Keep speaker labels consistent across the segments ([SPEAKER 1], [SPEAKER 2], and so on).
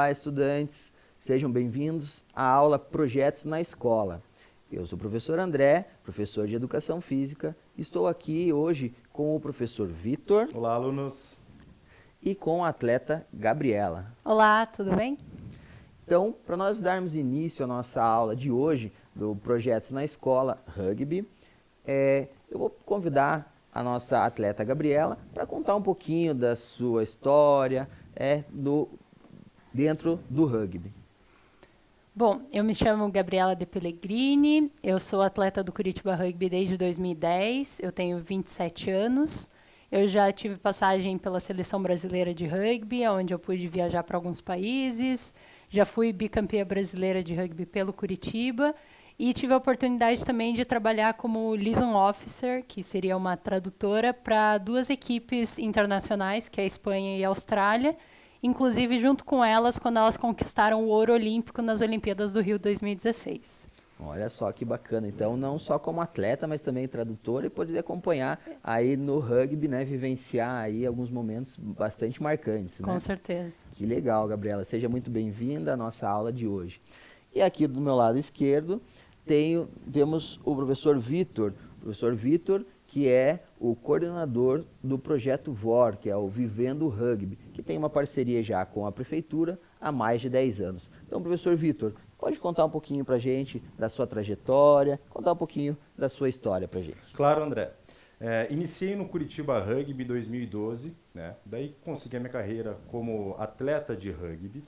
[SPEAKER 1] Olá, estudantes! Sejam bem-vindos à aula Projetos na Escola. Eu sou o professor André, professor de Educação Física. Estou aqui hoje com o professor Vitor.
[SPEAKER 2] Olá, alunos!
[SPEAKER 1] E com a atleta Gabriela.
[SPEAKER 3] Olá, tudo bem?
[SPEAKER 1] Então, para nós darmos início à nossa aula de hoje, do Projetos na Escola Rugby, eu vou convidar a nossa atleta Gabriela para contar um pouquinho da sua história dentro do rugby.
[SPEAKER 3] Bom, eu me chamo Gabriela De Pellegrini, eu sou atleta do Curitiba Rugby desde 2010, eu tenho 27 anos. Eu já tive passagem pela Seleção Brasileira de Rugby, onde eu pude viajar para alguns países. Já fui bicampeã brasileira de rugby pelo Curitiba e tive a oportunidade também de trabalhar como liaison officer, que seria uma tradutora, para duas equipes internacionais, que é a Espanha e a Austrália, inclusive junto com elas quando elas conquistaram o ouro olímpico nas Olimpíadas do Rio 2016.
[SPEAKER 1] Olha só que bacana. Então, não só como atleta, mas também tradutora e poder acompanhar aí no rugby, né, vivenciar aí alguns momentos bastante marcantes, né?
[SPEAKER 3] Com certeza.
[SPEAKER 1] Que legal, Gabriela. Seja muito bem-vinda à nossa aula de hoje. E aqui do meu lado esquerdo temos o professor Vitor. Professor Vitor, que é o coordenador do projeto VOR, que é o Vivendo o Rugby, que tem uma parceria já com a prefeitura há mais de 10 anos. Então, professor Vitor, pode contar um pouquinho para a gente da sua trajetória, contar um pouquinho da sua história para a gente.
[SPEAKER 2] Claro, André. Iniciei no Curitiba Rugby em 2012, né? Daí consegui a minha carreira como atleta de rugby.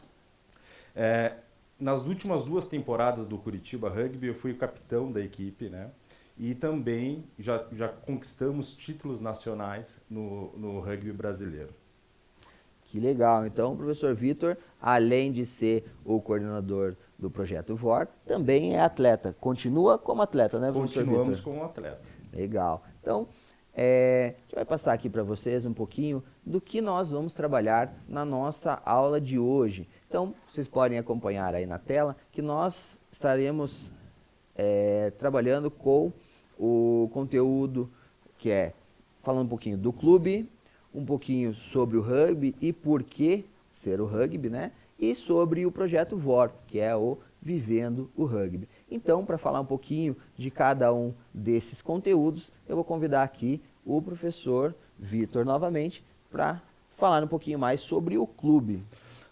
[SPEAKER 2] Nas últimas 2 temporadas do Curitiba Rugby, eu fui o capitão da equipe, né? E também já conquistamos títulos nacionais no rugby brasileiro.
[SPEAKER 1] Que legal. Então, o professor Vitor, além de ser o coordenador do projeto VOR, também é atleta. Continua como atleta, né, professor Vitor?
[SPEAKER 2] Continuamos como atleta.
[SPEAKER 1] Legal. Então, a gente vai passar aqui para vocês um pouquinho do que nós vamos trabalhar na nossa aula de hoje. Então, vocês podem acompanhar aí na tela que nós estaremos trabalhando com o conteúdo que é falando um pouquinho do clube, um pouquinho sobre o rugby e por que ser o rugby, né? E sobre o projeto VOR, que é o Vivendo o Rugby. Então, para falar um pouquinho de cada um desses conteúdos, eu vou convidar aqui o professor Vitor novamente para falar um pouquinho mais sobre o clube.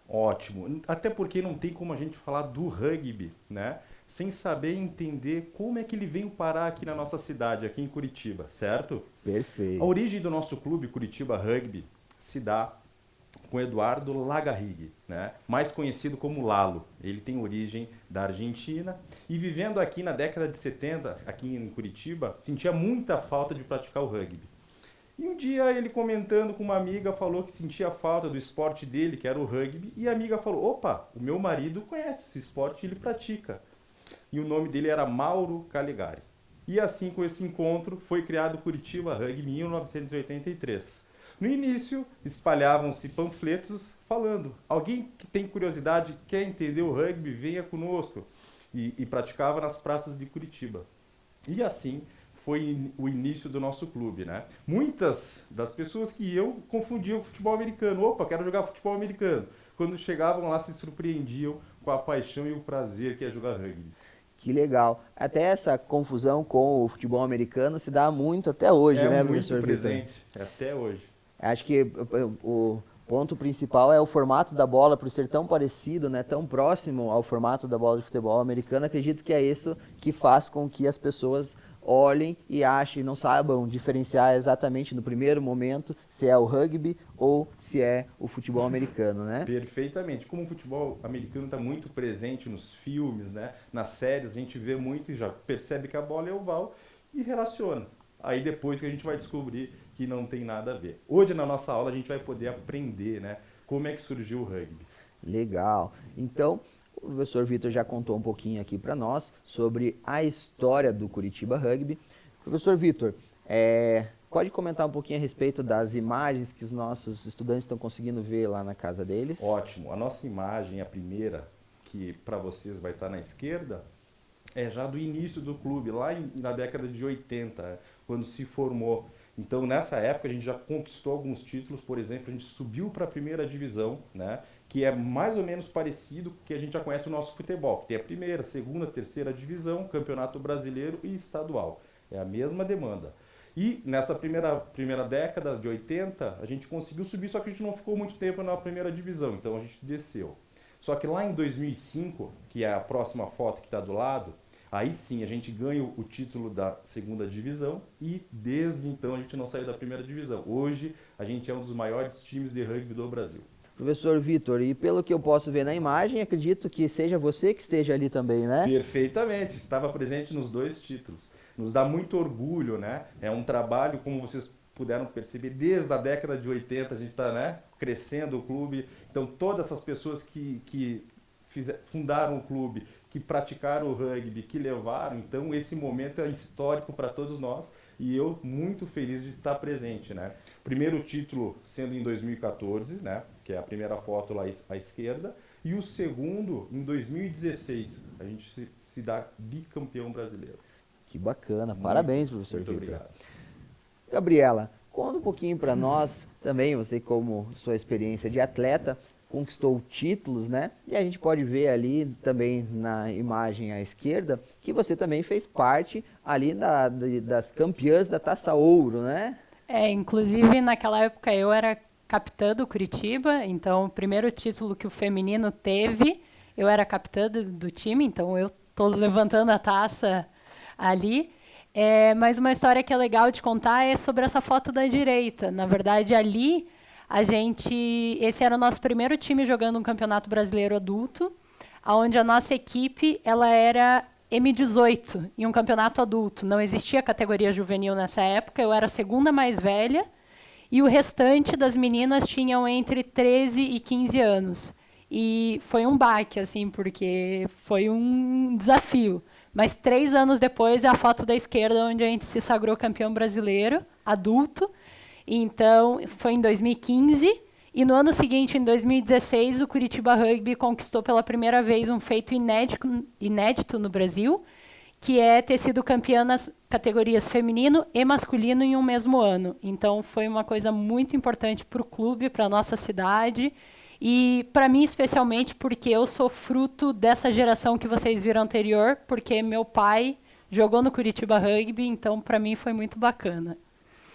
[SPEAKER 2] Ótimo. Até porque não tem como a gente falar do rugby, né, sem saber entender como é que ele veio parar aqui na nossa cidade, aqui em Curitiba, certo?
[SPEAKER 1] Perfeito.
[SPEAKER 2] A origem do nosso clube, Curitiba Rugby, se dá com Eduardo Lagarrigue, né, mais conhecido como Lalo. Ele tem origem da Argentina e vivendo aqui na década de 70, aqui em Curitiba, sentia muita falta de praticar o rugby. E um dia ele comentando com uma amiga falou que sentia falta do esporte dele, que era o rugby, e a amiga falou, opa, o meu marido conhece esse esporte e ele pratica. E o nome dele era Mauro Caligari. E assim, com esse encontro, foi criado o Curitiba Rugby em 1983. No início, espalhavam-se panfletos falando, alguém que tem curiosidade, quer entender o rugby, venha conosco. E praticava nas praças de Curitiba. E assim foi o início do nosso clube, né? Muitas das pessoas que iam confundiam o futebol americano. Opa, quero jogar futebol americano. Quando chegavam lá, se surpreendiam com a paixão e o prazer que é jogar rugby.
[SPEAKER 1] Que legal. Até essa confusão com o futebol americano se dá muito até hoje, né, professor
[SPEAKER 2] muito
[SPEAKER 1] Vitor?
[SPEAKER 2] presente, até hoje.
[SPEAKER 1] Acho que o ponto principal é o formato da bola, por ser tão parecido, né, tão próximo ao formato da bola de futebol americano. Acredito que é isso que faz com que as pessoas olhem e achem, não saibam diferenciar exatamente no primeiro momento se é o rugby ou se é o futebol americano, né?
[SPEAKER 2] Perfeitamente. Como o futebol americano está muito presente nos filmes, né, nas séries, a gente vê muito e já percebe que a bola é oval e relaciona. Aí depois que a gente vai descobrir que não tem nada a ver. Hoje na nossa aula a gente vai poder aprender, né, como é que surgiu o rugby.
[SPEAKER 1] Legal. Então, o professor Vitor já contou um pouquinho aqui para nós sobre a história do Curitiba Rugby. Professor Vitor, pode comentar um pouquinho a respeito das imagens que os nossos estudantes estão conseguindo ver lá na casa deles?
[SPEAKER 2] Ótimo. A nossa imagem, a primeira, que para vocês vai estar na esquerda, é já do início do clube, lá na década de 80, quando se formou. Então, nessa época, a gente já conquistou alguns títulos. Por exemplo, a gente subiu para a primeira divisão, né? que é mais ou menos parecido com o que a gente já conhece no nosso futebol, que tem a primeira, segunda, terceira divisão, campeonato brasileiro e estadual. É a mesma demanda. E nessa primeira década de 80, a gente conseguiu subir, só que a gente não ficou muito tempo na primeira divisão, então a gente desceu. Só que lá em 2005, que é a próxima foto que está do lado, aí sim a gente ganha o título da segunda divisão e desde então a gente não saiu da primeira divisão. Hoje a gente é um dos maiores times de rugby do Brasil.
[SPEAKER 1] Professor Vitor, e pelo que eu posso ver na imagem, acredito que seja você que esteja ali também, né?
[SPEAKER 2] Perfeitamente, estava presente nos 2 títulos. Nos dá muito orgulho, né? É um trabalho, como vocês puderam perceber, desde a década de 80 a gente está, né, crescendo o clube. Então todas essas pessoas que fundaram o clube, que praticaram o rugby, que levaram, então esse momento é histórico para todos nós e eu muito feliz de estar presente, né? Primeiro título sendo em 2014, né, que é a primeira foto lá à esquerda, e o segundo em 2016, a gente se dá bicampeão brasileiro.
[SPEAKER 1] Que bacana, parabéns, professor
[SPEAKER 2] Muito
[SPEAKER 1] Vitor.
[SPEAKER 2] obrigado.
[SPEAKER 1] Gabriela, conta um pouquinho para nós também, você como sua experiência de atleta, conquistou títulos, né? E a gente pode ver ali também na imagem à esquerda que você também fez parte ali das campeãs da Taça Ouro, né?
[SPEAKER 3] Inclusive naquela época eu era capitã do Curitiba, então o primeiro título que o feminino teve, eu era capitã do time, então eu estou levantando a taça ali. Mas uma história que é legal de contar é sobre essa foto da direita. Na verdade, ali, esse era o nosso primeiro time jogando um campeonato brasileiro adulto, onde a nossa equipe ela era M18, em um campeonato adulto. Não existia categoria juvenil nessa época, eu era a segunda mais velha, e o restante das meninas tinham entre 13 e 15 anos. E foi um baque, assim, porque foi um desafio. Mas 3 anos depois é a foto da esquerda, onde a gente se sagrou campeão brasileiro, adulto. Então, foi em 2015. E no ano seguinte, em 2016, o Curitiba Rugby conquistou pela primeira vez um feito inédito no Brasil, que é ter sido campeã nas categorias feminino e masculino em um mesmo ano. Então, foi uma coisa muito importante para o clube, para a nossa cidade. E para mim, especialmente, porque eu sou fruto dessa geração que vocês viram anterior, porque meu pai jogou no Curitiba Rugby, então para mim foi muito bacana.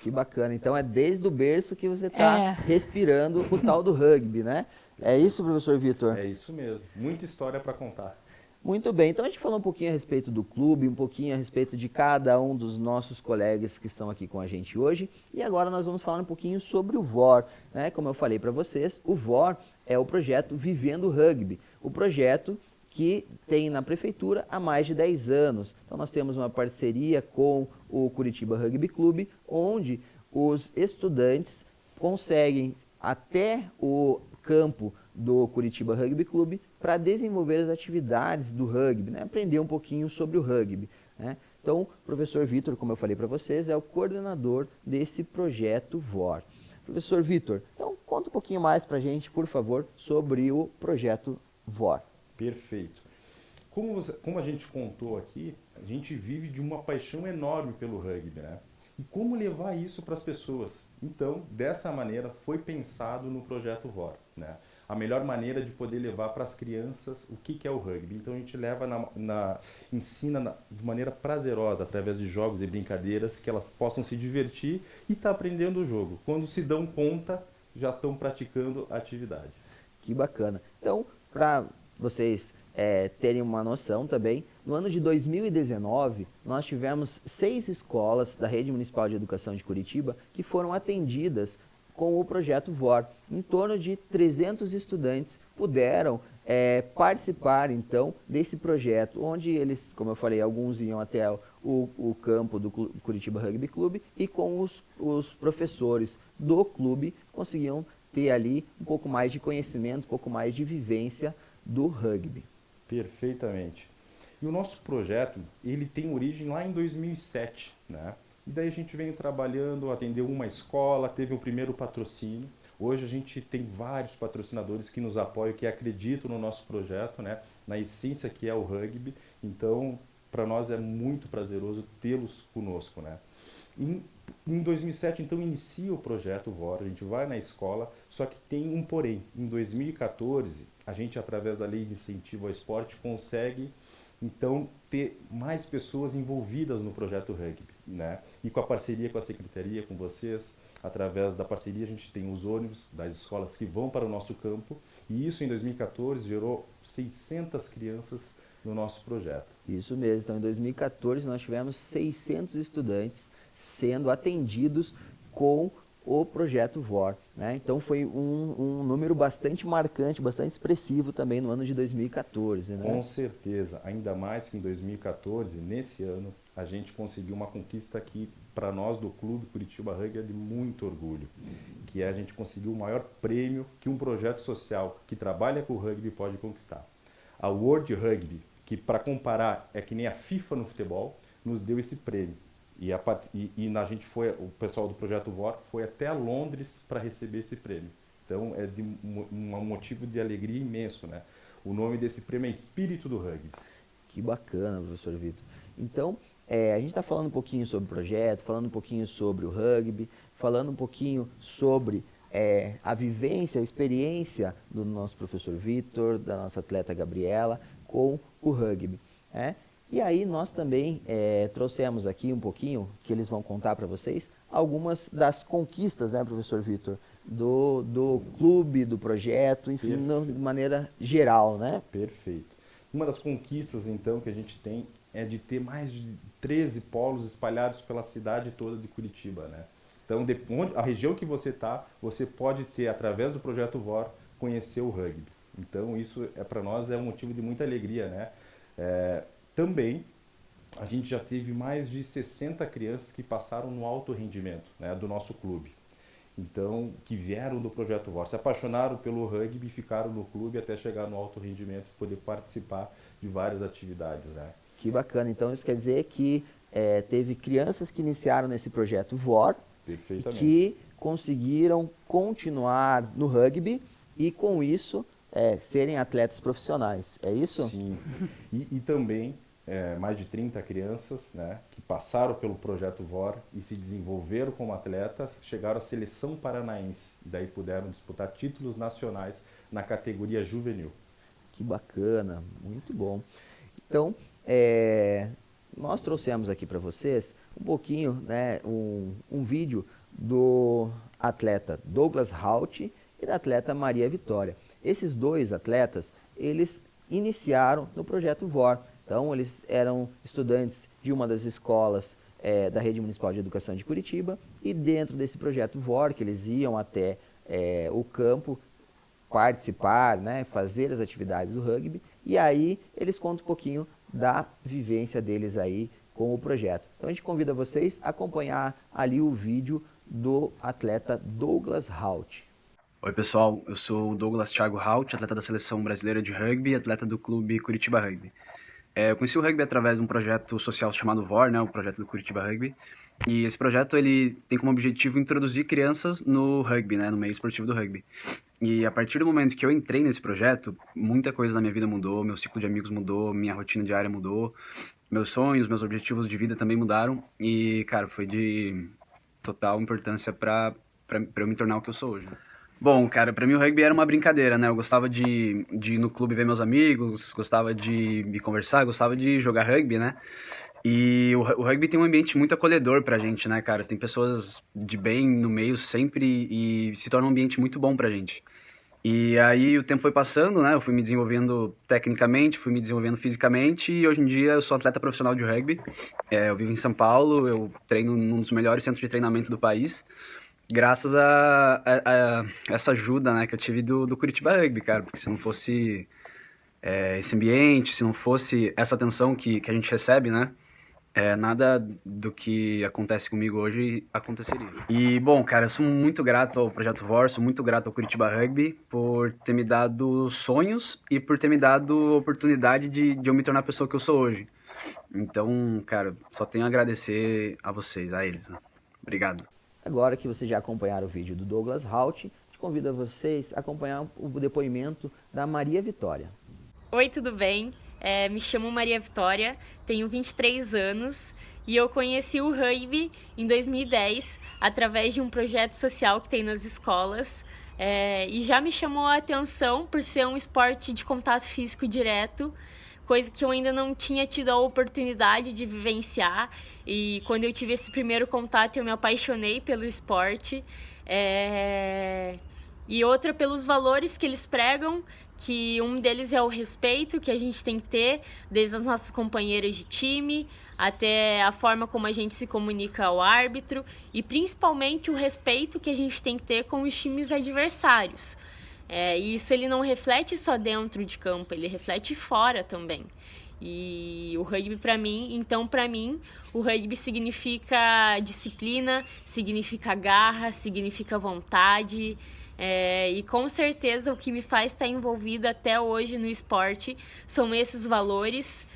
[SPEAKER 1] Que bacana. Então é desde o berço que você está respirando o tal do rugby, né? É isso, professor Vitor?
[SPEAKER 2] É isso mesmo. Muita história para contar.
[SPEAKER 1] Muito bem, então a gente falou um pouquinho a respeito do clube, um pouquinho a respeito de cada um dos nossos colegas que estão aqui com a gente hoje. E agora nós vamos falar um pouquinho sobre o VOR, né? Como eu falei para vocês, o VOR é o projeto Vivendo Rugby, o projeto que tem na prefeitura há mais de 10 anos. Então nós temos uma parceria com o Curitiba Rugby Clube, onde os estudantes conseguem até o campo do Curitiba Rugby Clube para desenvolver as atividades do rugby, né? Aprender um pouquinho sobre o rugby, né? Então, o professor Vitor, como eu falei para vocês, é o coordenador desse projeto VOR. Professor Vitor, então conta um pouquinho mais para a gente, por favor, sobre o projeto VOR.
[SPEAKER 2] Perfeito. Como a gente contou aqui, a gente vive de uma paixão enorme pelo rugby, né? E como levar isso para as pessoas? Então, dessa maneira, foi pensado no projeto VOR, né? A melhor maneira de poder levar para as crianças o que é o rugby. Então, a gente leva ensina de maneira prazerosa, através de jogos e brincadeiras, que elas possam se divertir e estar aprendendo o jogo. Quando se dão conta, já estão praticando a atividade.
[SPEAKER 1] Que bacana. Então, para vocês terem uma noção também, no ano de 2019, nós tivemos 6 escolas da Rede Municipal de Educação de Curitiba que foram atendidas com o projeto VOR. Em torno de 300 estudantes puderam participar, então, desse projeto, onde eles, como eu falei, alguns iam até o campo do Curitiba Rugby Clube e com os professores do clube conseguiam ter ali um pouco mais de conhecimento, um pouco mais de vivência do rugby.
[SPEAKER 2] Perfeitamente. E o nosso projeto, ele tem origem lá em 2007, né? E daí a gente vem trabalhando, atendeu uma escola, teve um primeiro patrocínio. Hoje a gente tem vários patrocinadores que nos apoiam, que acreditam no nosso projeto, né? Na essência que é o rugby. Então, para nós é muito prazeroso tê-los conosco, né? Em 2007, então, inicia o projeto VOR, a gente vai na escola, só que tem um porém. Em 2014, a gente, através da Lei de Incentivo ao Esporte, consegue, então, ter mais pessoas envolvidas no projeto rugby, né? E com a parceria com a Secretaria, com vocês, através da parceria, a gente tem os ônibus das escolas que vão para o nosso campo, e isso, em 2014, gerou 600 crianças no nosso projeto.
[SPEAKER 1] Isso mesmo. Então, em 2014, nós tivemos 600 estudantes sendo atendidos com o projeto VOR, né? Então, foi um número bastante marcante, bastante expressivo também no ano de 2014, né?
[SPEAKER 2] Com certeza. Ainda mais que em 2014, nesse ano, a gente conseguiu uma conquista que, para nós do Clube Curitiba Rugby, é de muito orgulho, que é a gente conseguiu o maior prêmio que um projeto social que trabalha com o rugby pode conquistar. A World Rugby, que para comparar é que nem a FIFA no futebol, nos deu esse prêmio. E a gente foi, o pessoal do Projeto VOR foi até Londres para receber esse prêmio. Então é de um motivo de alegria imenso, né? O nome desse prêmio é Espírito do Rugby.
[SPEAKER 1] Que bacana, professor Vitor. Então, a gente está falando um pouquinho sobre o projeto, falando um pouquinho sobre o rugby, falando um pouquinho sobre a vivência, a experiência do nosso professor Vitor, da nossa atleta Gabriela, com o rugby, né? E aí nós também trouxemos aqui um pouquinho, que eles vão contar para vocês, algumas das conquistas, né, professor Vitor, do clube, do projeto, enfim, de maneira geral, né?
[SPEAKER 2] Perfeito. Uma das conquistas, então, que a gente tem é de ter mais de 13 polos espalhados pela cidade toda de Curitiba, né? Então, a região que você está, você pode ter, através do Projeto VOR, conhecer o rugby. Então, isso para nós é um motivo de muita alegria, né? Também, a gente já teve mais de 60 crianças que passaram no alto rendimento, né, do nosso clube. Então, que vieram do Projeto VOR, se apaixonaram pelo rugby e ficaram no clube até chegar no alto rendimento e poder participar de várias atividades, né?
[SPEAKER 1] Que bacana. Então, isso quer dizer que teve crianças que iniciaram nesse projeto VOR e que conseguiram continuar no rugby e, com isso, serem atletas profissionais. É isso?
[SPEAKER 2] Sim. E também mais de 30 crianças, né, que passaram pelo Projeto VOR e se desenvolveram como atletas, chegaram à seleção paranaense. E daí puderam disputar títulos nacionais na categoria juvenil.
[SPEAKER 1] Que bacana, muito bom. Então, nós trouxemos aqui para vocês um pouquinho, né, um vídeo do atleta Douglas Haut e da atleta Maria Vitória. Esses dois atletas, eles iniciaram no projeto VOR. Então, eles eram estudantes de uma das escolas da Rede Municipal de Educação de Curitiba e dentro desse projeto VOR, que eles iam até o campo participar, né, fazer as atividades do rugby, e aí eles contam um pouquinho da vivência deles aí com o projeto. Então, a gente convida vocês a acompanhar ali o vídeo do atleta Douglas Haut.
[SPEAKER 4] Oi pessoal, eu sou o Douglas Thiago Haut, atleta da Seleção Brasileira de Rugby e atleta do Clube Curitiba Rugby. Eu conheci o rugby através de um projeto social chamado VOR, né, o projeto do Curitiba Rugby. E esse projeto ele tem como objetivo introduzir crianças no rugby, né, no meio esportivo do rugby. E a partir do momento que eu entrei nesse projeto, muita coisa na minha vida mudou, meu ciclo de amigos mudou, minha rotina diária mudou, meus sonhos, meus objetivos de vida também mudaram. E, cara, foi de total importância para eu me tornar o que eu sou hoje. Bom, cara, pra mim o rugby era uma brincadeira, né? Eu gostava de ir no clube ver meus amigos, gostava de me conversar, gostava de jogar rugby, né? E o rugby tem um ambiente muito acolhedor pra gente, né, cara? Tem pessoas de bem no meio sempre e se torna um ambiente muito bom pra gente. E aí o tempo foi passando, né? Eu fui me desenvolvendo tecnicamente, fui me desenvolvendo fisicamente e hoje em dia eu sou atleta profissional de rugby. Eu vivo em São Paulo, eu treino num dos melhores centros de treinamento do país. Graças a essa ajuda, né, que eu tive do Curitiba Rugby, cara, porque se não fosse esse ambiente, se não fosse essa atenção que a gente recebe, né, nada do que acontece comigo hoje aconteceria. E, bom, cara, eu sou muito grato ao Projeto VOR, sou muito grato ao Curitiba Rugby por ter me dado sonhos e por ter me dado a oportunidade de eu me tornar a pessoa que eu sou hoje. Então, cara, só tenho a agradecer a vocês, a eles, né? Obrigado.
[SPEAKER 1] Agora que vocês já acompanharam o vídeo do Douglas Haut, te convido a vocês a acompanhar o depoimento da Maria Vitória.
[SPEAKER 5] Oi, tudo bem? Me chamo Maria Vitória, tenho 23 anos E eu conheci o rugby em 2010 através de um projeto social que tem nas escolas. E já me chamou a atenção por ser um esporte de contato físico direto, coisa que eu ainda não tinha tido a oportunidade de vivenciar. E quando eu tive esse primeiro contato, eu me apaixonei pelo esporte. E outra pelos valores que eles pregam, que um deles é o respeito que a gente tem que ter, desde as nossas companheiras de time, até a forma como a gente se comunica ao árbitro, e principalmente o respeito que a gente tem que ter com os times adversários. E isso ele não reflete só dentro de campo, ele reflete fora também. E o rugby para mim, o rugby significa disciplina, significa garra, significa vontade. E com certeza o que me faz estar envolvida até hoje no esporte são esses valores.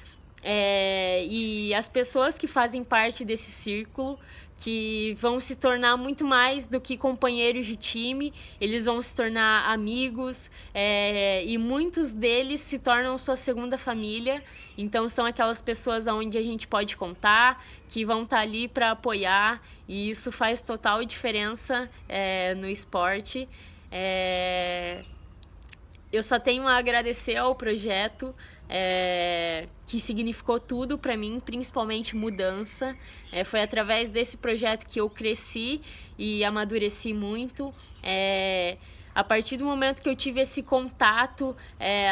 [SPEAKER 5] E as pessoas que fazem parte desse círculo, que vão se tornar muito mais do que companheiros de time, eles vão se tornar amigos, e muitos deles se tornam sua segunda família. Então são aquelas pessoas onde a gente pode contar, que vão estar ali para apoiar, e isso faz total diferença no esporte. Eu só tenho a agradecer ao projeto, que significou tudo para mim, principalmente mudança. Foi através desse projeto que eu cresci e amadureci muito. A partir do momento que eu tive esse contato,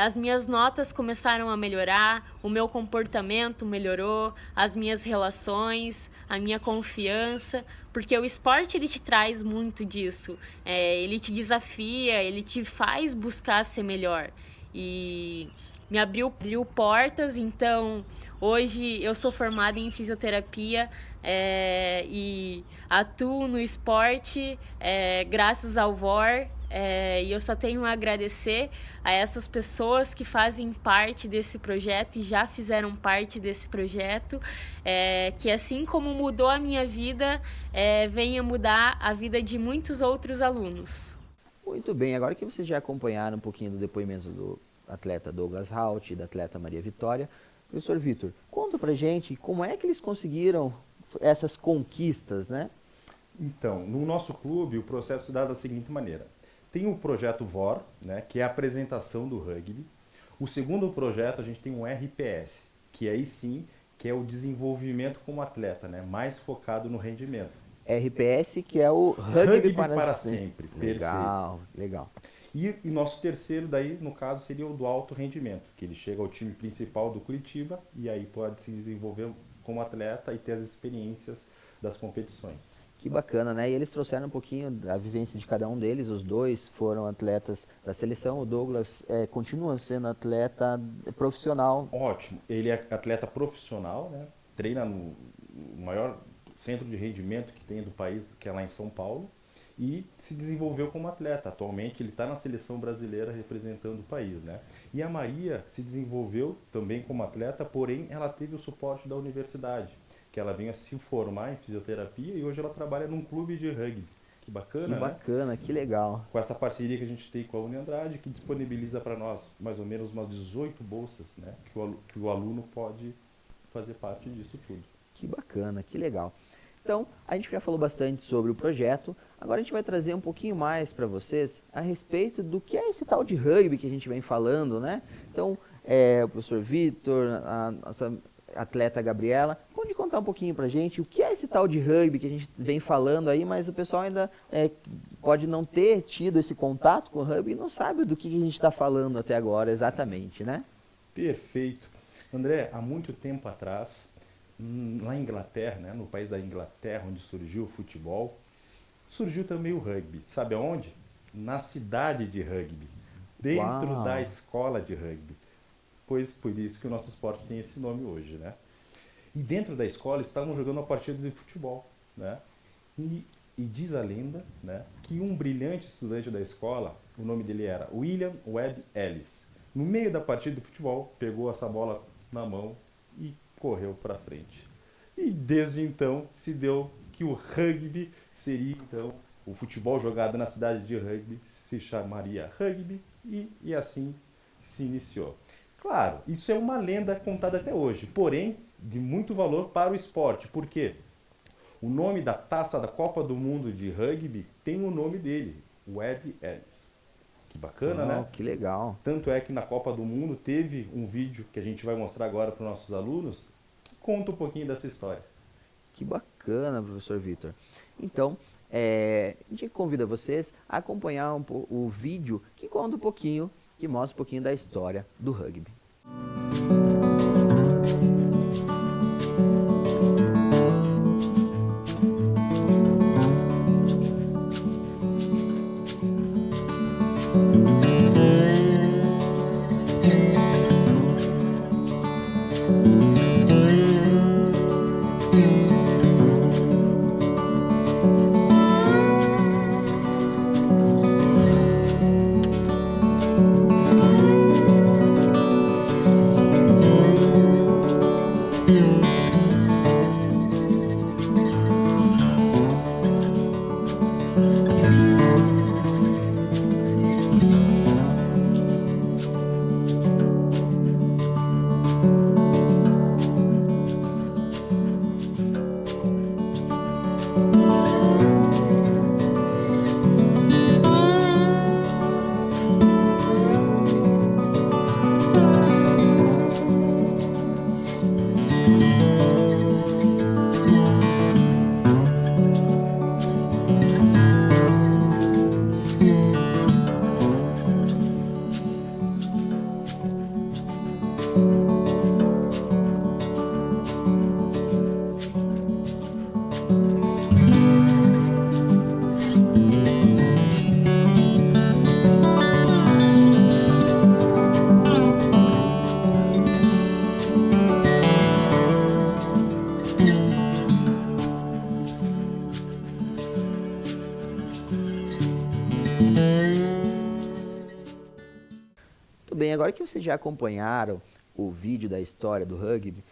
[SPEAKER 5] as minhas notas começaram a melhorar, o meu comportamento melhorou, as minhas relações, a minha confiança, porque o esporte ele te traz muito disso. Ele te desafia, ele te faz buscar ser melhor. E me abriu portas. Então hoje eu sou formada em fisioterapia, e atuo no esporte graças ao VOR. E eu só tenho a agradecer a essas pessoas que fazem parte desse projeto e já fizeram parte desse projeto, que assim como mudou a minha vida, venha mudar a vida de muitos outros alunos.
[SPEAKER 1] Muito bem, agora que vocês já acompanharam um pouquinho do depoimento do atleta Douglas Haut e da atleta Maria Vitória, professor Vitor, conta pra gente como é que eles conseguiram essas conquistas, né?
[SPEAKER 2] Então, no nosso clube, o processo se dá da seguinte maneira. Tem o projeto VOR, né, que é a apresentação do rugby. O segundo projeto, a gente tem um RPS, que aí sim, que é o desenvolvimento como atleta, né, mais focado no rendimento.
[SPEAKER 1] RPS, que é o Rugby para
[SPEAKER 2] sempre.
[SPEAKER 1] Legal,
[SPEAKER 2] Perfeito.
[SPEAKER 1] legal.
[SPEAKER 2] E nosso terceiro, daí, no caso, seria o do alto rendimento, que ele chega ao time principal do Curitiba e aí pode se desenvolver como atleta e ter as experiências das competições.
[SPEAKER 1] Que bacana, né? E eles trouxeram um pouquinho da vivência de cada um deles. Os dois foram atletas da seleção. O Douglas continua sendo atleta profissional.
[SPEAKER 2] Ótimo. Ele é atleta profissional, né? Treina no maior centro de rendimento que tem do país, que é lá em São Paulo. E se desenvolveu como atleta. Atualmente ele está na seleção brasileira representando o país, né? E a Maria se desenvolveu também como atleta, porém ela teve o suporte da universidade, que ela vinha se formar em fisioterapia e hoje ela trabalha num clube de rugby. Que bacana,
[SPEAKER 1] Que bacana, né? Que legal.
[SPEAKER 2] Com essa parceria que a gente tem com a Uniandrade, que disponibiliza para nós mais ou menos umas 18 bolsas, né? Que o aluno pode fazer parte disso tudo.
[SPEAKER 1] Que bacana, que legal. Então, a gente já falou bastante sobre o projeto, agora a gente vai trazer um pouquinho mais para vocês a respeito do que é esse tal de rugby que a gente vem falando, né? Então, o professor Vitor, a nossa atleta Gabriela, pode contar um pouquinho pra gente o que é esse tal de rugby que a gente vem falando aí, mas o pessoal ainda pode não ter tido esse contato com o rugby e não sabe do que a gente está falando até agora exatamente, né?
[SPEAKER 2] Perfeito. André, há muito tempo atrás, lá em Inglaterra, né, no país da Inglaterra, onde surgiu o futebol, surgiu também o rugby. Sabe aonde? Na cidade de rugby, dentro da escola de rugby. Pois por isso que o nosso esporte tem esse nome hoje, né? E dentro da escola estavam jogando uma partida de futebol, né? E diz a lenda, né, que um brilhante estudante da escola, o nome dele era William Webb Ellis, no meio da partida de futebol, pegou essa bola na mão e correu para frente. E desde então se deu que o rugby seria, então, o futebol jogado na cidade de rugby se chamaria rugby e assim se iniciou. Claro, isso é uma lenda contada até hoje, porém de muito valor para o esporte. Por quê? O nome da taça da Copa do Mundo de Rugby tem o nome dele, Webb Ellis. Que bacana, né?
[SPEAKER 1] Que legal.
[SPEAKER 2] Tanto é que na Copa do Mundo teve um vídeo que a gente vai mostrar agora para os nossos alunos que conta um pouquinho dessa história.
[SPEAKER 1] Que bacana, professor Vitor. Então, a gente convida vocês a acompanhar o vídeo que conta um pouquinho, que mostra um pouquinho da história do rugby. Muito bem, agora que vocês já acompanharam o vídeo da história do rugby,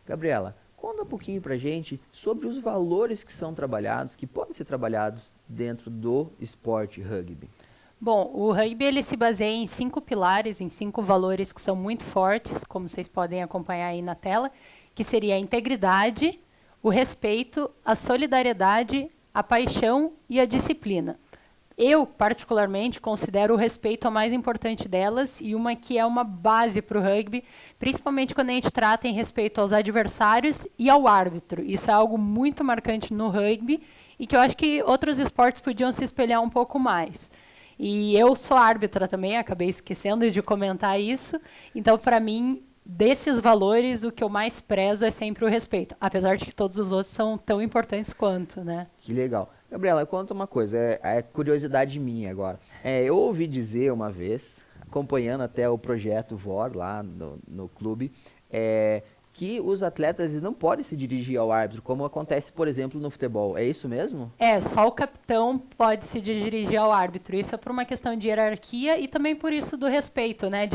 [SPEAKER 1] Gabriela, conta um pouquinho pra gente sobre os valores que são trabalhados, que podem ser trabalhados dentro do esporte rugby.
[SPEAKER 3] Bom, o rugby ele se baseia em 5 pilares, em 5 valores que são muito fortes, como vocês podem acompanhar aí na tela, que seria a integridade, o respeito, a solidariedade, a paixão e a disciplina. Eu, particularmente, considero o respeito a mais importante delas e uma que é uma base para o rugby, principalmente quando a gente trata em respeito aos adversários e ao árbitro. Isso é algo muito marcante no rugby e que eu acho que outros esportes podiam se espelhar um pouco mais. E eu sou árbitra também, acabei esquecendo de comentar isso. Então, para mim, desses valores, o que eu mais prezo é sempre o respeito, apesar de que todos os outros são tão importantes quanto, né?
[SPEAKER 1] Que legal. Gabriela, conta uma coisa, é curiosidade minha agora. Eu ouvi dizer uma vez, acompanhando até o projeto VOR lá no clube, que os atletas não podem se dirigir ao árbitro, como acontece, por exemplo, no futebol. É isso mesmo?
[SPEAKER 3] Só o capitão pode se dirigir ao árbitro. Isso é por uma questão de hierarquia e também por isso do respeito, né?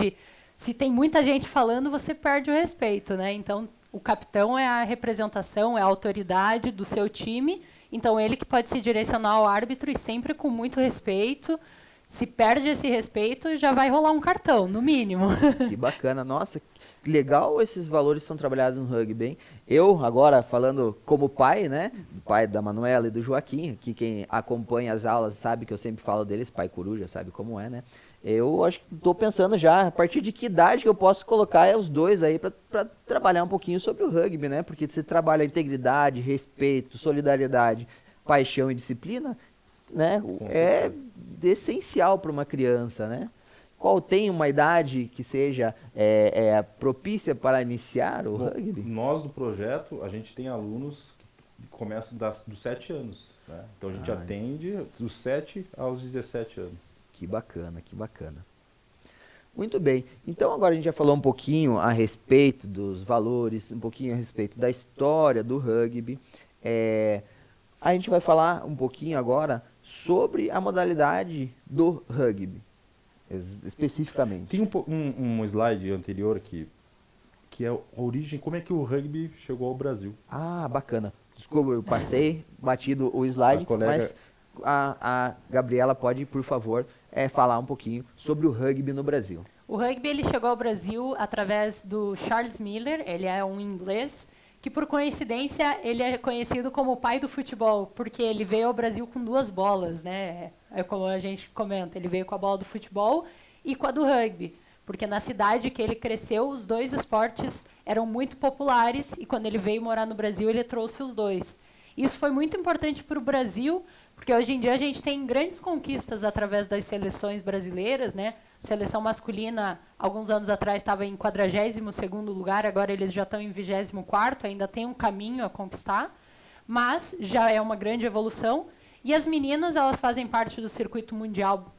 [SPEAKER 3] Se tem muita gente falando, você perde o respeito, né? Então, o capitão é a representação, é a autoridade do seu time. Então, ele que pode se direcionar ao árbitro e sempre com muito respeito. Se perde esse respeito, já vai rolar um cartão, no mínimo.
[SPEAKER 1] Que bacana. Nossa, que legal esses valores são trabalhados no rugby, hein? Eu, agora, falando como pai, né? Pai da Manuela e do Joaquim, que quem acompanha as aulas sabe que eu sempre falo deles, pai coruja, sabe como é, né? Eu acho que estou pensando já, a partir de que idade que eu posso colocar os dois aí para trabalhar um pouquinho sobre o rugby, né? Porque você trabalha integridade, respeito, solidariedade, paixão e disciplina, né? É essencial para uma criança, né? Qual tem uma idade que seja propícia para iniciar o rugby?
[SPEAKER 2] Nós do projeto, a gente tem alunos que começam dos 7 anos, né? Então a gente atende dos 7 aos 17 anos.
[SPEAKER 1] Que bacana, que bacana. Muito bem. Então agora a gente já falou um pouquinho a respeito dos valores, um pouquinho a respeito da história do rugby. A gente vai falar um pouquinho agora sobre a modalidade do rugby, especificamente.
[SPEAKER 2] Tem um slide anterior que é a origem, como é que o rugby chegou ao Brasil.
[SPEAKER 1] Ah, bacana. Desculpa, eu passei, batido o slide, mas a Gabriela pode, por favor, falar um pouquinho sobre o rugby no Brasil.
[SPEAKER 3] O rugby ele chegou ao Brasil através do Charles Miller, ele é um inglês, que por coincidência ele é conhecido como o pai do futebol, porque ele veio ao Brasil com 2 bolas, né? É como a gente comenta, ele veio com a bola do futebol e com a do rugby, porque na cidade que ele cresceu, os 2 esportes eram muito populares e quando ele veio morar no Brasil, ele trouxe os 2. Isso foi muito importante para o Brasil, porque hoje em dia a gente tem grandes conquistas através das seleções brasileiras, né? Seleção masculina, alguns anos atrás, estava em 42º lugar, agora eles já estão em 24º, ainda tem um caminho a conquistar, mas já é uma grande evolução. E as meninas, elas fazem parte do circuito mundial,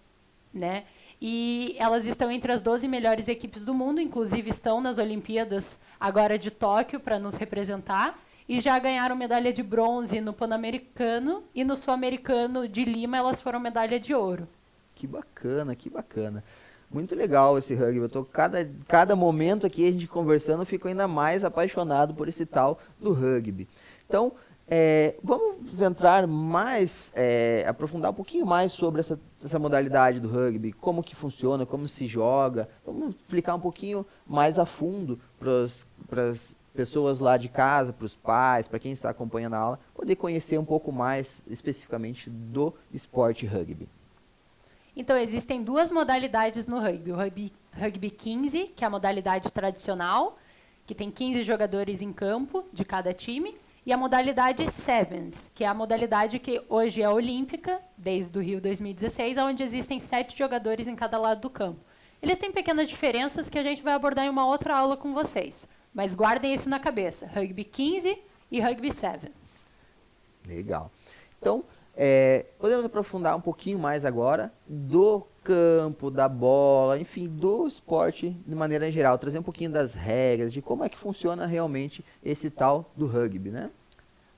[SPEAKER 3] né? E elas estão entre as 12 melhores equipes do mundo, inclusive estão nas Olimpíadas agora de Tóquio para nos representar, e já ganharam medalha de bronze no Pan-Americano, e no Sul-Americano de Lima elas foram medalha de ouro.
[SPEAKER 1] Que bacana, que bacana. Muito legal esse rugby. Eu tô cada momento aqui a gente conversando, eu fico ainda mais apaixonado por esse tal do rugby. Então, vamos entrar mais, aprofundar um pouquinho mais sobre essa modalidade do rugby, como que funciona, como se joga. Vamos explicar um pouquinho mais a fundo para as pessoas lá de casa, para os pais, para quem está acompanhando a aula, poder conhecer um pouco mais especificamente do esporte rugby.
[SPEAKER 3] Então, existem 2 modalidades no rugby. O rugby 15, que é a modalidade tradicional, que tem 15 jogadores em campo de cada time, e a modalidade Sevens, que é a modalidade que hoje é olímpica, desde o Rio 2016, onde existem 7 jogadores em cada lado do campo. Eles têm pequenas diferenças que a gente vai abordar em uma outra aula com vocês, mas guardem isso na cabeça, rugby 15 e rugby Sevens.
[SPEAKER 1] Legal. Então, podemos aprofundar um pouquinho mais agora do campo, da bola, enfim, do esporte de maneira geral, trazer um pouquinho das regras, de como é que funciona realmente esse tal do rugby, né?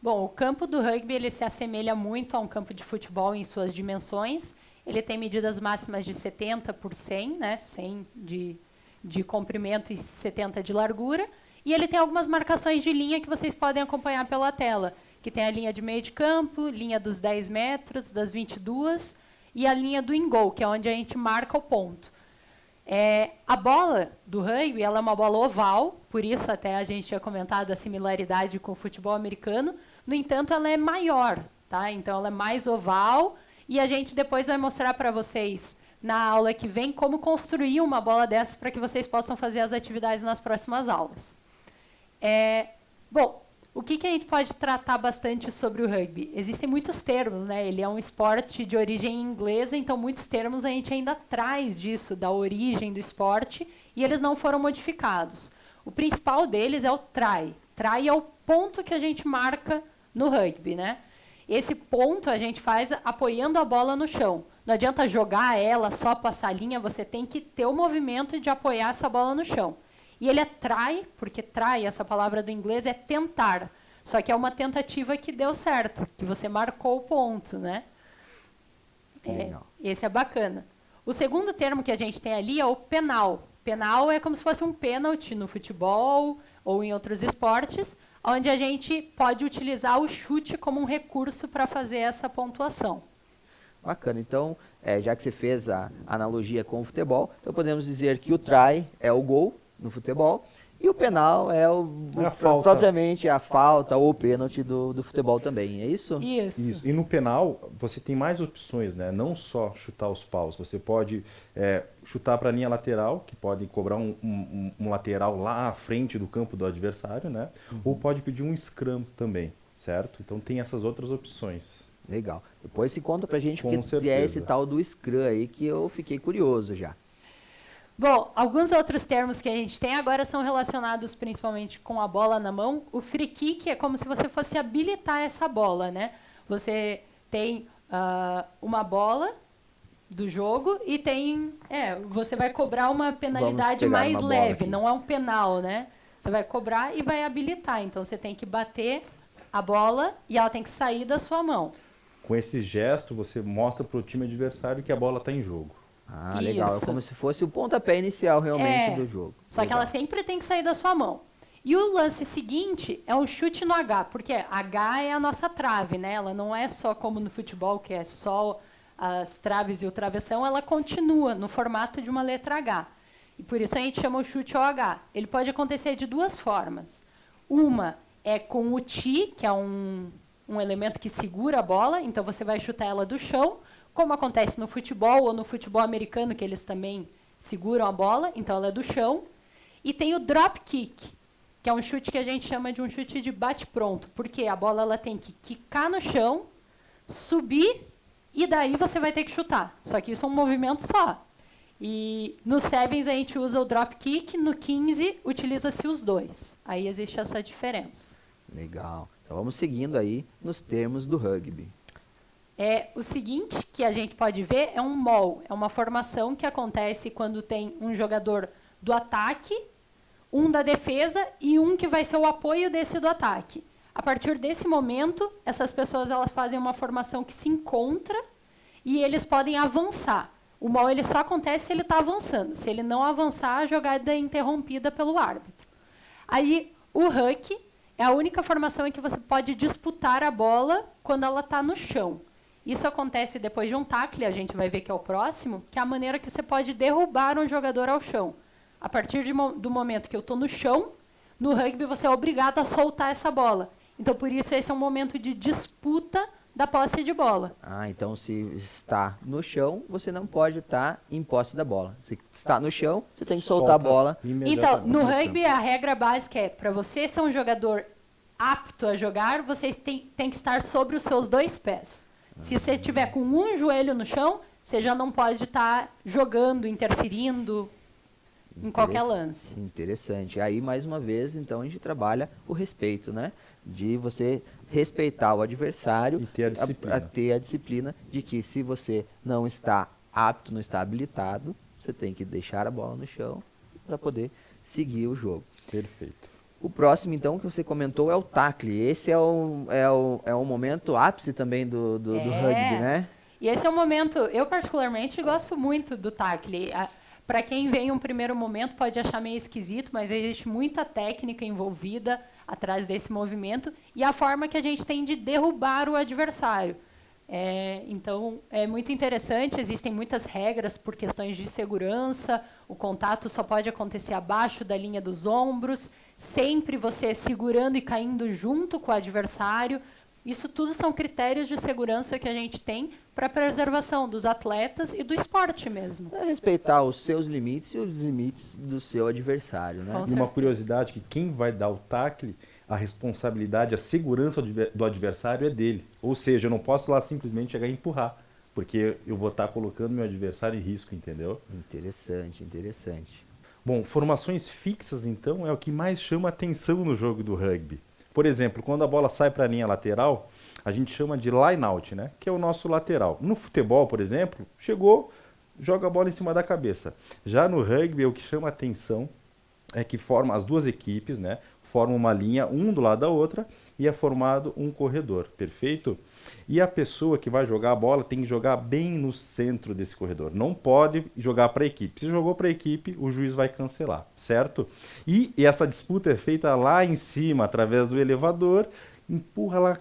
[SPEAKER 3] Bom, o campo do rugby ele se assemelha muito a um campo de futebol em suas dimensões. Ele tem medidas máximas de 70 por 100, né? 100 de comprimento e 70 de largura. E ele tem algumas marcações de linha que vocês podem acompanhar pela tela, que tem a linha de meio de campo, linha dos 10 metros, das 22, e a linha do in-goal, que é onde a gente marca o ponto. A bola do rugby ela é uma bola oval, por isso até a gente tinha comentado a similaridade com o futebol americano. No entanto, ela é maior, tá? Então, ela é mais oval, e a gente depois vai mostrar para vocês, na aula que vem, como construir uma bola dessa para que vocês possam fazer as atividades nas próximas aulas. Bom, o que a gente pode tratar bastante sobre o rugby? Existem muitos termos, né? Ele é um esporte de origem inglesa, então muitos termos a gente ainda traz disso, da origem do esporte, e eles não foram modificados. O principal deles é o try. Try é o ponto que a gente marca no rugby, né? Esse ponto a gente faz apoiando a bola no chão. Não adianta jogar ela, só passar a linha, você tem que ter o movimento de apoiar essa bola no chão. E ele é try, porque try, essa palavra do inglês, é tentar. Só que é uma tentativa que deu certo, que você marcou o ponto, né? Esse é bacana. O segundo termo que a gente tem ali é o penal. Penal é como se fosse um pênalti no futebol ou em outros esportes, onde a gente pode utilizar o chute como um recurso para fazer essa pontuação.
[SPEAKER 1] Bacana. Então, já que você fez a analogia com o futebol, então podemos dizer que o try é o gol no futebol e o penal é propriamente a falta ou o pênalti do futebol também, é isso?
[SPEAKER 3] Isso.
[SPEAKER 2] E no penal você tem mais opções, né? Não só chutar os paus, você pode chutar para a linha lateral, que pode cobrar um lateral lá à frente do campo do adversário, né? Ou pode pedir um scrum também, certo? Então tem essas outras opções.
[SPEAKER 1] Legal. Depois se conta pra gente o que
[SPEAKER 2] certeza.
[SPEAKER 1] É esse tal do scrum aí, que eu fiquei curioso já.
[SPEAKER 3] Bom, alguns outros termos que a gente tem agora são relacionados principalmente com a bola na mão. O free kick é como se você fosse habilitar essa bola, né? Você tem uma bola do jogo e você vai cobrar uma penalidade mais leve, não é um penal, né? Você vai cobrar e vai habilitar. Então, você tem que bater a bola e ela tem que sair da sua mão.
[SPEAKER 2] Com esse gesto, você mostra para o time adversário que a bola está em jogo.
[SPEAKER 1] Ah, legal. É como se fosse o pontapé inicial realmente do jogo.
[SPEAKER 3] Só legal. Que ela sempre tem que sair da sua mão. E o lance seguinte é um chute no H, porque H é a nossa trave, né? Ela não é só como no futebol, que é só as traves e o travessão, ela continua no formato de uma letra H. E por isso a gente chama o chute OH. Ele pode acontecer de duas formas. Uma é com o tee, que é um elemento que segura a bola, então você vai chutar ela do chão, como acontece no futebol ou no futebol americano, que eles também seguram a bola, então ela é do chão. E tem o drop kick, que é um chute que a gente chama de um chute de bate-pronto, porque a bola ela tem que quicar no chão, subir, e daí você vai ter que chutar. Só que isso é um movimento só. E no Sevens a gente usa o drop kick, no 15 utiliza-se os dois. Aí existe essa diferença.
[SPEAKER 1] Legal. Então vamos seguindo aí nos termos do rugby.
[SPEAKER 3] O seguinte que a gente pode ver é um maul, é uma formação que acontece quando tem um jogador do ataque, um da defesa e um que vai ser o apoio desse do ataque. A partir desse momento, essas pessoas elas fazem uma formação que se encontra e eles podem avançar. O maul ele só acontece se ele está avançando. Se ele não avançar, a jogada é interrompida pelo árbitro. Aí, o huck é a única formação em que você pode disputar a bola quando ela está no chão. Isso acontece depois de um tackle, a gente vai ver que é o próximo, que é a maneira que você pode derrubar um jogador ao chão. A partir do momento que eu estou no chão, no rugby você é obrigado a soltar essa bola. Então, por isso, esse é um momento de disputa da posse de bola.
[SPEAKER 1] Então se está no chão, você não pode estar em posse da bola. Se está no chão, você tem que soltar a bola.
[SPEAKER 3] Então, no rugby, a regra básica é, para você ser um jogador apto a jogar, você tem que estar sobre os seus 2 pés. Se você estiver com um joelho no chão, você já não pode estar jogando, interferindo em qualquer lance.
[SPEAKER 1] Interessante. Aí, mais uma vez, então, a gente trabalha o respeito, né? De você respeitar o adversário
[SPEAKER 2] e ter a disciplina.
[SPEAKER 1] Ter a disciplina de que se você não está apto, não está habilitado, você tem que deixar a bola no chão para poder seguir o jogo.
[SPEAKER 2] Perfeito.
[SPEAKER 1] O próximo, então, que você comentou é o tackle. Esse é o momento ápice também do rugby, né?
[SPEAKER 3] E esse é um momento, eu particularmente gosto muito do tackle. Para quem vem em um primeiro momento pode achar meio esquisito, mas existe muita técnica envolvida atrás desse movimento e a forma que a gente tem de derrubar o adversário. Então, é muito interessante, existem muitas regras por questões de segurança, o contato só pode acontecer abaixo da linha dos ombros, sempre você segurando e caindo junto com o adversário. Isso tudo são critérios de segurança que a gente tem para a preservação dos atletas e do esporte mesmo.
[SPEAKER 1] É respeitar os seus limites e os limites do seu adversário, né?
[SPEAKER 2] E uma curiosidade que quem vai dar o tackle, a responsabilidade, a segurança do adversário é dele. Ou seja, eu não posso lá simplesmente chegar e empurrar, porque eu vou estar colocando meu adversário em risco, entendeu?
[SPEAKER 1] Interessante, interessante.
[SPEAKER 2] Bom, formações fixas, então, é o que mais chama atenção no jogo do rugby. Por exemplo, quando a bola sai para a linha lateral, a gente chama de line-out, né? Que é o nosso lateral. No futebol, por exemplo, chegou, joga a bola em cima da cabeça. Já no rugby, o que chama atenção é que forma as duas equipes, né? Formam uma linha, um do lado da outra, e é formado um corredor, perfeito? E a pessoa que vai jogar a bola tem que jogar bem no centro desse corredor. Não pode jogar para a equipe. Se jogou para a equipe, o juiz vai cancelar, certo? E essa disputa é feita lá em cima, através do elevador, empurra lá,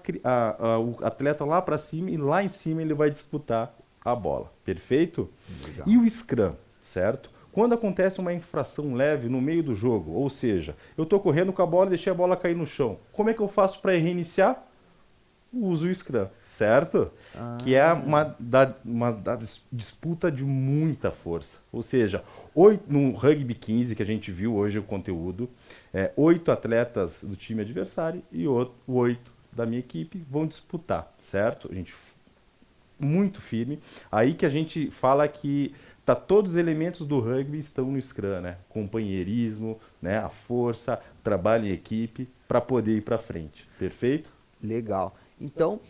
[SPEAKER 2] o atleta lá para cima e lá em cima ele vai disputar a bola, perfeito?
[SPEAKER 1] Legal.
[SPEAKER 2] E o scrum, certo? Quando acontece uma infração leve no meio do jogo, ou seja, eu estou correndo com a bola e deixei a bola cair no chão, como é que eu faço para reiniciar? Uso o Scrum, certo? Que é uma disputa de muita força. Ou seja, no Rugby 15, que a gente viu hoje o conteúdo, 8 atletas do time adversário e 8 da minha equipe vão disputar, certo? A gente muito firme. Aí que a gente fala que todos os elementos do rugby estão no Scrum, né? Companheirismo, né? A força, trabalho em equipe para poder ir para frente. Perfeito?
[SPEAKER 1] Legal. Então,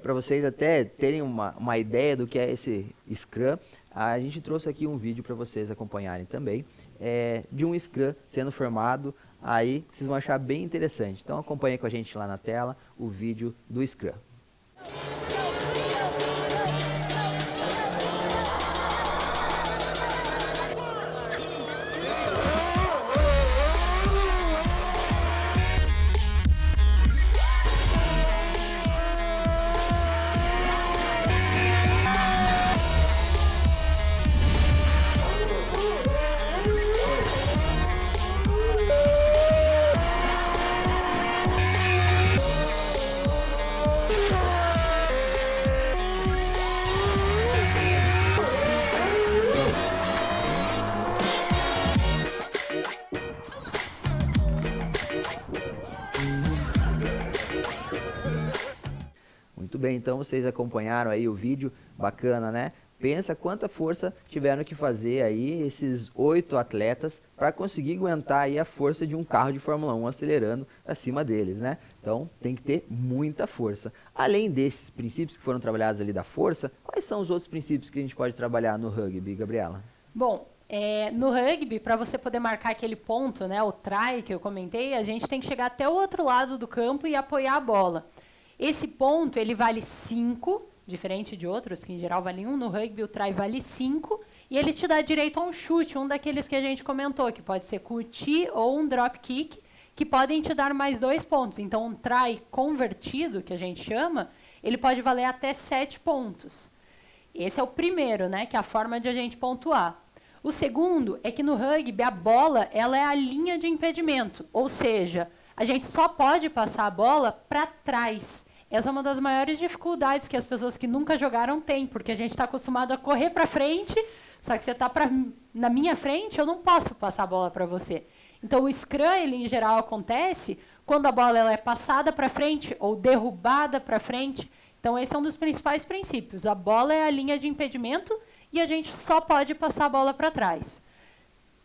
[SPEAKER 1] para vocês até terem uma ideia do que é esse Scrum, a gente trouxe aqui um vídeo para vocês acompanharem também, de um Scrum sendo formado, aí vocês vão achar bem interessante. Então acompanhem com a gente lá na tela o vídeo do Scrum. bem, então vocês acompanharam aí o vídeo, bacana, né? Pensa quanta força tiveram que fazer aí esses 8 atletas para conseguir aguentar aí a força de um carro de Fórmula 1 acelerando acima deles, né? Então tem que ter muita força. Além desses princípios que foram trabalhados ali da força, quais são os outros princípios que a gente pode trabalhar no rugby, Gabriela?
[SPEAKER 3] Bom, no rugby, para você poder marcar aquele ponto, né, o try que eu comentei, a gente tem que chegar até o outro lado do campo e apoiar a bola. Esse ponto, ele vale 5, diferente de outros, que em geral valem 1. No rugby, o try vale 5, e ele te dá direito a um chute, um daqueles que a gente comentou, que pode ser curtir ou um drop kick, que podem te dar mais 2 pontos. Então, um try convertido, que a gente chama, ele pode valer até 7 pontos. Esse é o primeiro, né, que é a forma de a gente pontuar. O segundo é que no rugby a bola ela é a linha de impedimento, ou seja, a gente só pode passar a bola para trás. Essa é uma das maiores dificuldades que as pessoas que nunca jogaram têm, porque a gente está acostumado a correr para frente, só que você está na minha frente, eu não posso passar a bola para você. Então o scrum, ele em geral acontece quando a bola ela é passada para frente ou derrubada para frente. Então esse é um dos principais princípios. A bola é a linha de impedimento e a gente só pode passar a bola para trás.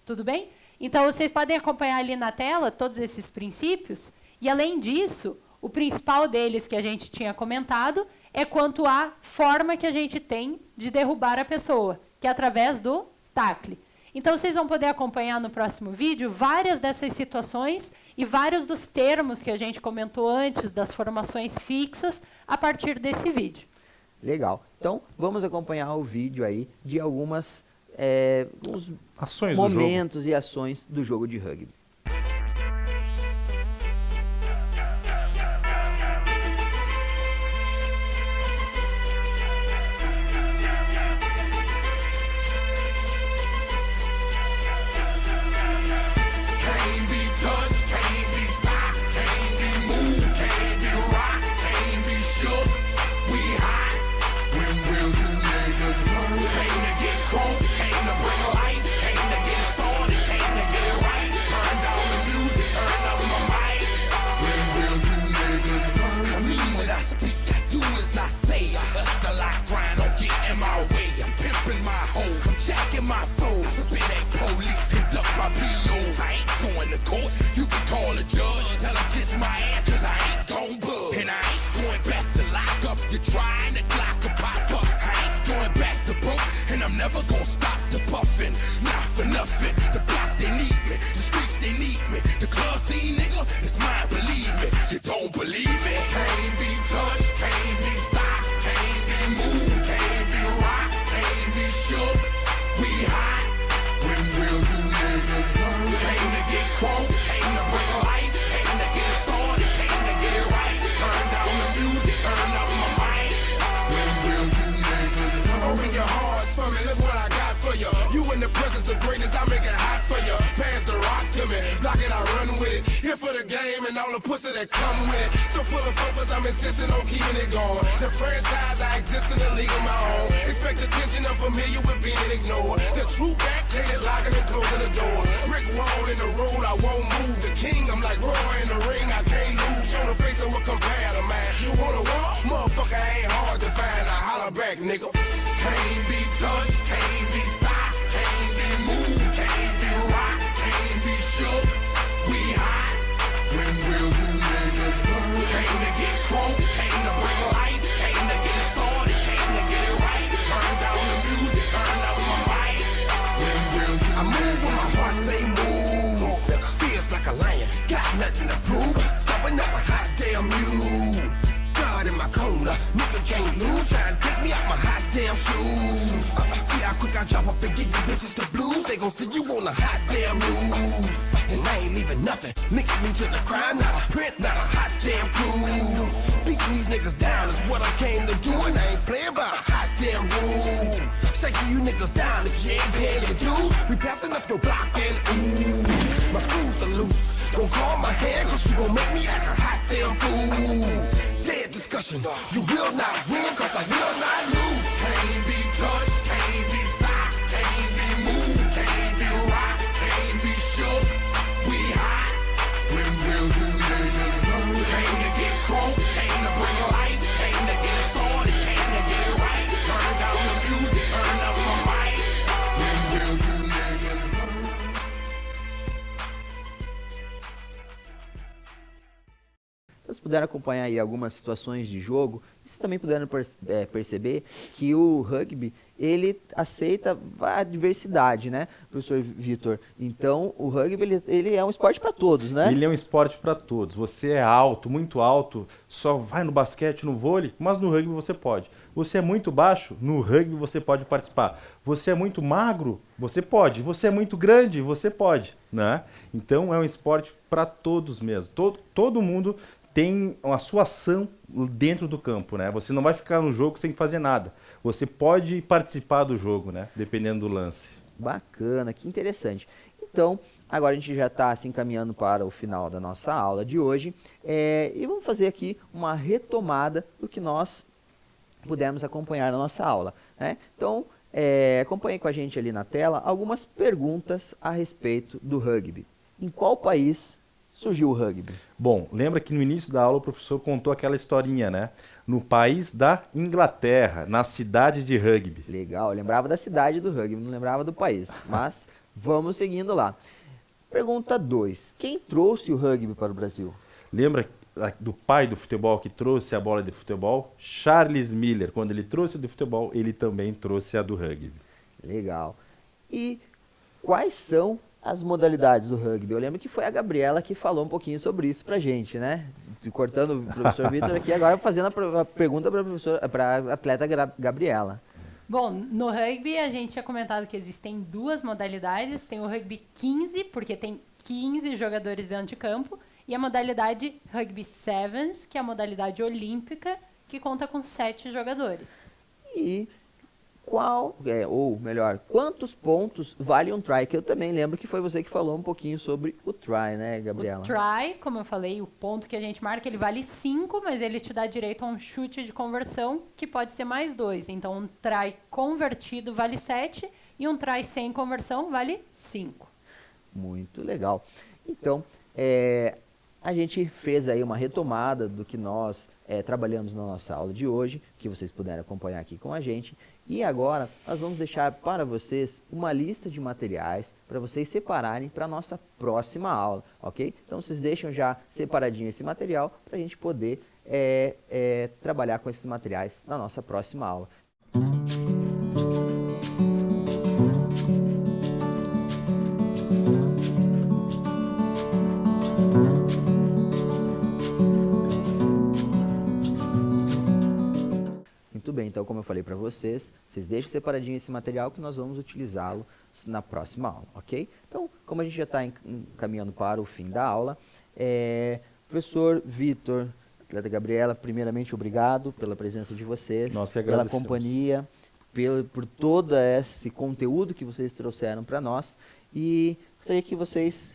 [SPEAKER 3] Tudo bem? Então vocês podem acompanhar ali na tela todos esses princípios. E além disso, o principal deles que a gente tinha comentado é quanto à forma que a gente tem de derrubar a pessoa, que é através do tackle. Então vocês vão poder acompanhar no próximo vídeo várias dessas situações e vários dos termos que a gente comentou antes das formações fixas a partir desse vídeo.
[SPEAKER 1] Legal. Então, vamos acompanhar o vídeo aí de algumas uns
[SPEAKER 2] Ações
[SPEAKER 1] momentos e ações do jogo de rugby.
[SPEAKER 6] Never gonna stop the puffin', not for nothing. The block they need me, the streets they need me. The club scene, nigga, it's mine, believe me. You don't believe me? Can't be touched, can't be stopped, can't be moved, can't be rocked, can't be shook. We hot. When will you niggas learn? Came to get crunk, came to bring life, came to get started, came to get it right. Turn down the music, turn up my mic. When will you niggas learn? Open your hearts for me, look what I got for you. You in the presence of greatness, I make it hot for you. Pass the rock to me, block it, I run with it. Here for the game and all the pussy that come with it. So full of focus, I'm insisting on keeping it going. The franchise, I exist in a league of my own. Expect attention, I'm familiar with being ignored. The true back, plated locking and closing the door. Brick wall in the road, I won't move. The king, I'm like Roy in the ring, I can't lose. Show the face of what compare to man. You wanna walk? Motherfucker ain't hard to find. I holler back, nigga. Can't be touched, can't be stopped, can't be moved, can't be rocked, can't be shook. We hot. When will you niggas learn? Came to get crunk, came to bring life, came to get it started, came to get it right. Turn down the music, turn up my mic. When will you I move when my heart say move. Feels like a lion, got nothing to prove. Stopping us a hot damn mule. God in my corner, nigga can't lose. Trying to take me out my hot damn shoes. See how quick I drop up and get you bitches the blues. They gon' see you on a hot damn news. And I ain't leaving nothing. Linking me to the crime, not a print, not a hot damn clue. Beating these niggas down is what I came to do. And I ain't playing by a hot damn rule. Shaking you niggas down if you ain't paying your dues. We passing up your block and ooh. My screws are loose. Don't call my hand cause you gon' make me act a hot damn fool. Dead discussion, you will not win cause I will not lose. Can't be touched, can't be stopped, can't be moved, can't be rocked, can't be shook. We hot. When will you niggas learn? Came to get crunk, came to bring life, came to get it
[SPEAKER 1] puderam acompanhar aí algumas situações de jogo, vocês também puderam perceber que o rugby, ele aceita a diversidade, né, professor Vitor? Então, o rugby, ele é um esporte para todos, né?
[SPEAKER 2] Ele é um esporte para todos. Você é alto, muito alto, só vai no basquete, no vôlei, mas no rugby você pode. Você é muito baixo, no rugby você pode participar. Você é muito magro, você pode. Você é muito grande, você pode, né? Então é um esporte para todos mesmo. Todo mundo tem a sua ação dentro do campo, né? Você não vai ficar no jogo sem fazer nada. Você pode participar do jogo, né? Dependendo do lance.
[SPEAKER 1] Bacana, que interessante. Então, agora a gente já está se encaminhando para o final da nossa aula de hoje e vamos fazer aqui uma retomada do que nós pudemos acompanhar na nossa aula, né? Então, acompanhe com a gente ali na tela algumas perguntas a respeito do rugby. Em qual país surgiu o rugby?
[SPEAKER 2] Bom, lembra que no início da aula o professor contou aquela historinha, né? No país da Inglaterra, na cidade de rugby.
[SPEAKER 1] Legal, eu lembrava da cidade do rugby, não lembrava do país, mas vamos seguindo lá. Pergunta 2. Quem trouxe o rugby para o Brasil?
[SPEAKER 2] Lembra do pai do futebol que trouxe a bola de futebol? Charles Miller. Quando ele trouxe a do futebol, ele também trouxe a do rugby.
[SPEAKER 1] Legal. E quais são as modalidades do rugby? Eu lembro que foi a Gabriela que falou um pouquinho sobre isso pra gente, né? Cortando o professor Vitor aqui, agora fazendo a pergunta para a atleta Gabriela.
[SPEAKER 3] Bom, no rugby a gente tinha comentado que existem 2 modalidades. Tem o rugby 15, porque tem 15 jogadores dentro de campo, e a modalidade rugby sevens, que é a modalidade olímpica, que conta com 7 jogadores.
[SPEAKER 1] E quantos pontos vale um try? Que eu também lembro que foi você que falou um pouquinho sobre o try, né, Gabriela?
[SPEAKER 3] O try, como eu falei, o ponto que a gente marca, ele vale 5, mas ele te dá direito a um chute de conversão, que pode ser mais 2. Então, um try convertido vale 7 e um try sem conversão vale 5.
[SPEAKER 1] Muito legal. Então, a gente fez aí uma retomada do que nós trabalhamos na nossa aula de hoje, que vocês puderam acompanhar aqui com a gente. E agora nós vamos deixar para vocês uma lista de materiais para vocês separarem para a nossa próxima aula, ok? Então vocês deixam já separadinho esse material para a gente poder trabalhar com esses materiais na nossa próxima aula. Muito bem, então como eu falei para vocês deixem separadinho esse material que nós vamos utilizá-lo na próxima aula, ok? Então, como a gente já está caminhando para o fim da aula, professor Vitor, atleta Gabriela, primeiramente obrigado pela presença de vocês,
[SPEAKER 2] Nós que
[SPEAKER 1] pela
[SPEAKER 2] agradecemos.
[SPEAKER 1] companhia, por todo esse conteúdo que vocês trouxeram para nós, e gostaria que vocês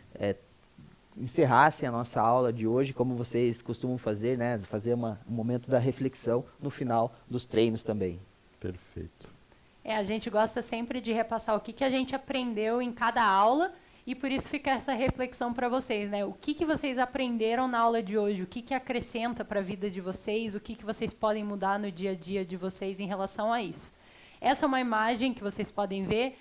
[SPEAKER 1] encerrassem a nossa aula de hoje, como vocês costumam fazer, né? Fazer um momento da reflexão no final dos treinos também.
[SPEAKER 2] Perfeito.
[SPEAKER 3] A gente gosta sempre de repassar o que a gente aprendeu em cada aula, e por isso fica essa reflexão para vocês, né? O que vocês aprenderam na aula de hoje, o que acrescenta para a vida de vocês, o que vocês podem mudar no dia a dia de vocês em relação a isso. Essa é uma imagem que vocês podem ver,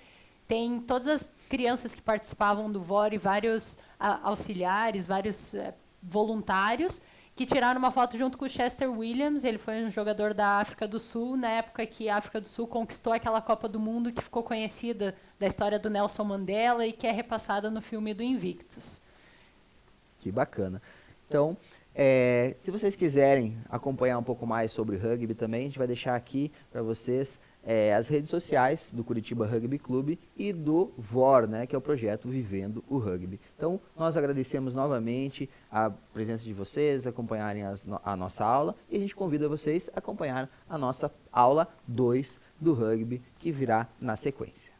[SPEAKER 3] tem todas as crianças que participavam do VOR e vários auxiliares, vários voluntários, que tiraram uma foto junto com o Chester Williams. Ele foi um jogador da África do Sul, na época que a África do Sul conquistou aquela Copa do Mundo que ficou conhecida da história do Nelson Mandela e que é repassada no filme do Invictus.
[SPEAKER 1] Que bacana. Então, se vocês quiserem acompanhar um pouco mais sobre rugby também, a gente vai deixar aqui para vocês as redes sociais do Curitiba Rugby Clube e do VOR, né, que é o projeto Vivendo o Rugby. Então, nós agradecemos novamente a presença de vocês, acompanharem a nossa aula, e a gente convida vocês a acompanhar a nossa aula 2 do rugby, que virá na sequência.